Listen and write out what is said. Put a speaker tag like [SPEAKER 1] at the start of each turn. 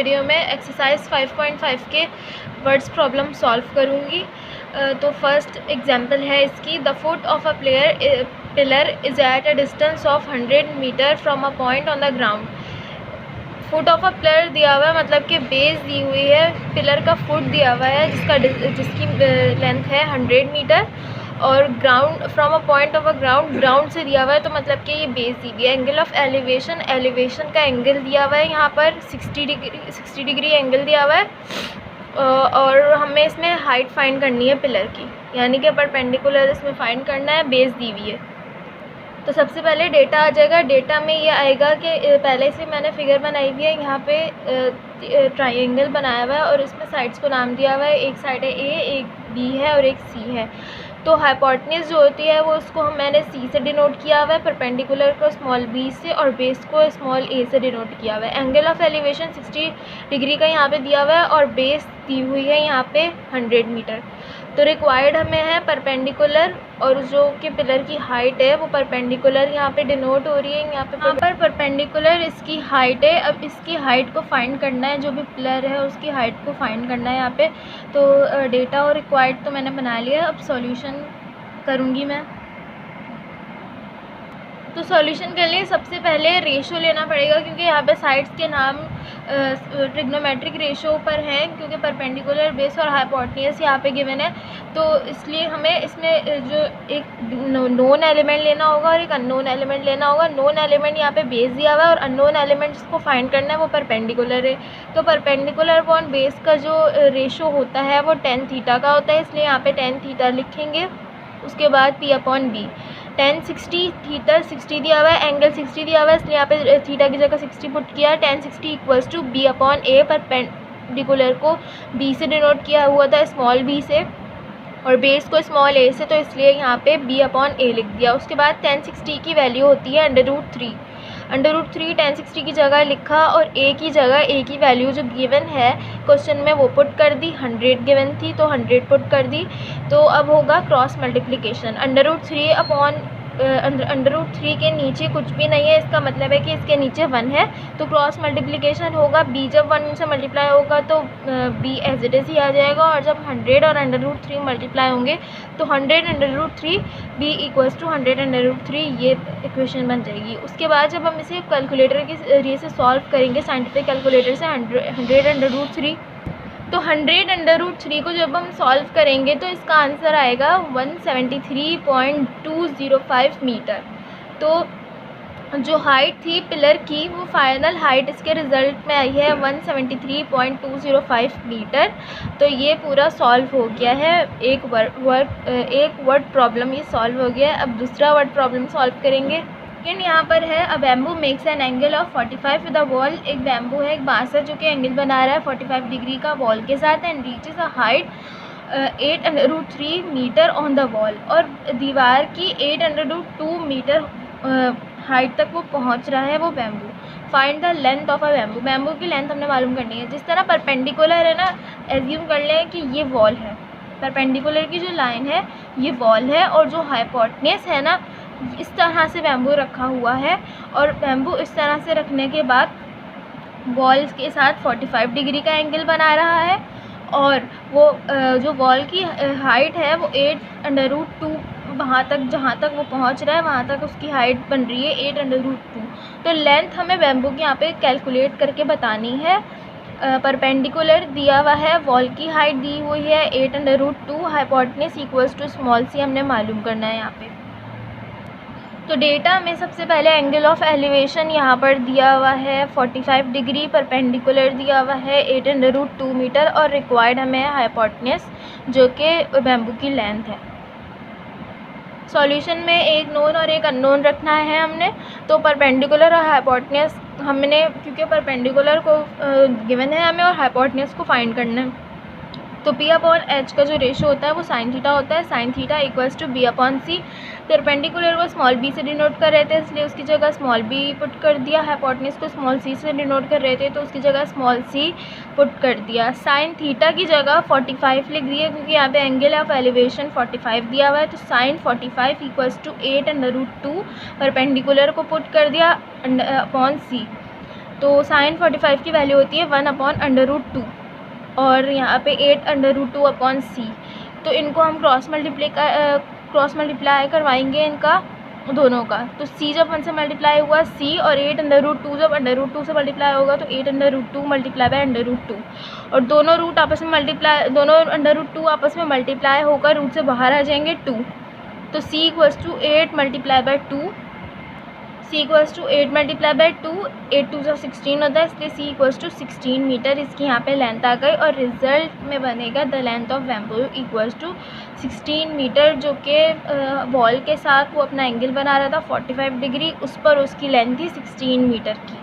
[SPEAKER 1] Video में exercise 5.5 के words problem solve करूँगी। तो फर्स्ट एग्जांपल है इसकी, the foot of a pillar is at a distance of 100 metre from a point on the ground. Foot of a pillar दिया हुआ है, मतलब कि बेस दी हुई है, पिलर का फुट दिया हुआ है जिसकी लेंथ है 100 मीटर, और ground from a point of a ground से दिया हुआ है, तो मतलब कि ये बेस दी हुई है। एंगल ऑफ एलिवेशन का एंगल दिया हुआ है यहाँ पर 60 डिग्री एंगल दिया हुआ है। और हमें इसमें हाइट फाइंड करनी है पिलर की, यानी कि परपेंडिकुलर इसमें फाइंड करना है, बेस दी हुई है। तो सबसे पहले डेटा आ जाएगा। डेटा में ये आएगा कि पहले से मैंने फिगर बनाई हुई है, यहाँ पे ट्रायंगल बनाया हुआ है और इसमें साइड्स को नाम दिया हुआ है। एक साइड है ए, एक बी है और एक सी है। तो हाइपोटेन्यूज जो होती है वो उसको मैंने सी से डिनोट किया हुआ है, परपेंडिकुलर को स्मॉल बी से और बेस को स्मॉल ए से डिनोट किया हुआ है। एंगल ऑफ एलिवेशन 60 डिग्री का यहाँ पे दिया हुआ है और बेस दी हुई है यहाँ पे 100 मीटर। तो रिक्वायर्ड हमें है परपेंडिकुलर, और जो कि पिलर की हाइट है वो परपेंडिकुलर यहाँ पे डिनोट हो रही है। यहाँ पर परपेंडिकुलर इसकी हाइट है। अब इसकी हाइट को फाइंड करना है, जो भी पिलर है उसकी हाइट को फाइंड करना है यहाँ पे। तो डेटा और रिक्वायर्ड तो मैंने बना लिया, अब सॉल्यूशन करूँगी मैं। तो सॉल्यूशन के लिए सबसे पहले रेशो लेना पड़ेगा, क्योंकि यहाँ पे साइड्स के नाम ट्रिग्नोमेट्रिक रेशो पर हैं, क्योंकि परपेंडिकुलर, बेस और हाइपोटेन्यूज यहाँ पे गिवन है। तो इसलिए हमें इसमें जो एक नोन एलिमेंट लेना होगा और एक अननोन एलिमेंट लेना होगा। नोन एलिमेंट यहाँ पे बेस दिया हुआ है और अननोन एलिमेंट जिसको फाइंड करना है वो परपेंडिकुलर है। तो परपेंडिकुलर अपॉन बेस का जो रेशो होता है वो tan थीटा का होता है, इसलिए यहाँ पे tan थीटा लिखेंगे। उसके बाद P upon b, tan 60 theta 60 दिया हुआ है, एंगल 60 दिया हुआ है, इसलिए यहाँ पे थीटा की जगह 60 पुट किया। tan 60 equals to b upon a, perpendicular को बी से डिनोट किया हुआ था, स्मॉल बी से, और बेस को स्मॉल ए से, तो इसलिए यहाँ पे बी अपॉन ए लिख दिया। उसके बाद tan 60 की वैल्यू होती है √3। √3 tan 60 की जगह लिखा और ए की जगह ए की वैल्यू जो गिवन है क्वेश्चन में वो पुट कर दी। 100 गिवन थी तो 100 पुट कर दी। तो अब होगा क्रॉस मल्टीप्लिकेशन। √3 अपॉन √3 के नीचे कुछ भी नहीं है, इसका मतलब है कि इसके नीचे 1 है, तो क्रॉस मल्टीप्लिकेशन होगा। b जब 1 से मल्टीप्लाई होगा तो b एज इट इज़ ही आ जाएगा, और जब 100 और √3 मल्टीप्लाई होंगे तो 100 √3 b इक्वल्स टू 100 √3, ये इक्वेशन बन जाएगी। उसके बाद जब हम इसे कैलकुलेटर के जरिए से सॉल्व करेंगे, साइंटिफिक कैलकुलेटर से 100 √3, तो 100 √3 को जब हम सॉल्व करेंगे तो इसका आंसर आएगा 173.205 मीटर। तो जो हाइट थी पिलर की वो फाइनल हाइट इसके रिज़ल्ट में आई है 173.205 मीटर। तो ये पूरा सॉल्व हो गया है, एक वर्ड प्रॉब्लम ये सॉल्व हो गया है। अब दूसरा वर्ड प्रॉब्लम सॉल्व करेंगे। लेकिन यहाँ पर है, a bamboo makes an angle of 45 with the wall. एक बैम्बू है, एक बांस है, जो कि एंगल बना रहा है 45 डिग्री का वॉल के साथ, and reaches a height 8√3 metre on the wall, और दीवार की 8√2 मीटर हाइट तक वो पहुँच रहा है वो bamboo. Find the length of a bamboo. Bamboo की लेंथ हमने मालूम करनी है। जिस तरह परपेंडिकुलर है ना, एज्यूम कर लें कि ये वॉल है, परपेंडिकुलर की जो लाइन है ये वॉल है, और जो हाइपोटेन्यूज है ना, इस तरह से बैम्बू रखा हुआ है, और बैम्बू इस तरह से रखने के बाद वॉल के साथ 45 डिग्री का एंगल बना रहा है, और वो जो वॉल की हाइट है वो 8√2, वहाँ तक जहाँ तक वो पहुँच रहा है वहाँ तक उसकी हाइट बन रही है 8√2। तो लेंथ हमें बैम्बू की यहाँ पे कैलकुलेट करके बतानी है। परपेंडिकुलर दिया हुआ है, वॉल की हाइट दी हुई है 8√2, hypotenuse equals to small C हमने मालूम करना है यहाँ पे। तो डेटा में सबसे पहले एंगल ऑफ एलिवेशन यहाँ पर दिया हुआ है 45 डिग्री, परपेंडिकुलर दिया हुआ है 8√2 मीटर, और रिक्वायर्ड हमें हाइपोटेन्यूज जो कि बैम्बू की लेंथ है। सॉल्यूशन में एक नोन और एक अननोन रखना है हमने। तो परपेंडिकुलर और हाइपोटेन्यूज हमने, क्योंकि परपेंडिकुलर को गिवन है हमें और हाइपोटेन्यूज को फाइंड करना है, तो P अपॉन H का जो रेशो होता है वो साइन थीटा होता है। Sine theta equals to B upon C। Perpendicular को स्मॉल b से डिनोट कर रहे थे, इसलिए उसकी जगह स्मॉल b पुट कर दिया। हाइपोटेन्यूज को स्मॉल c से डिनोट कर रहे थे, तो उसकी जगह स्मॉल c पुट कर दिया। साइन थीटा की जगह 45 लिख दिया, क्योंकि यहाँ पे एंगल ऑफ एलिवेशन 45 दिया हुआ है, तो साइन 45 इक्वल्स टू 8√2, परपेंडिकुलर को पुट कर दिया अपॉन c। तो साइन 45 की वैल्यू होती है 1/√2 और यहाँ पे 8/√2/c। तो इनको हम क्रॉस मल्टीप्लाई करवाएंगे इनका दोनों का। तो c जब 1 से मल्टीप्लाई हुआ c और 8/√2 जब √2 से मल्टीप्लाई होगा तो 8/√2 मल्टीप्लाई बाय √2 और दोनों √2 आपस में मल्टीप्लाई होकर रूट से बाहर आ जाएंगे 2। तो c = 8 multiply by 2, c = 8 multiply by 2, 8 2 16 होता है, इसलिए c = 16 मीटर इसकी यहाँ पे लेंथ आ गई। और रिजल्ट में बनेगा the length of bamboo = 16 metre, जो कि वॉल के साथ वो अपना एंगल बना रहा था 45 डिग्री, उस पर उसकी लेंथ थी 16 मीटर की।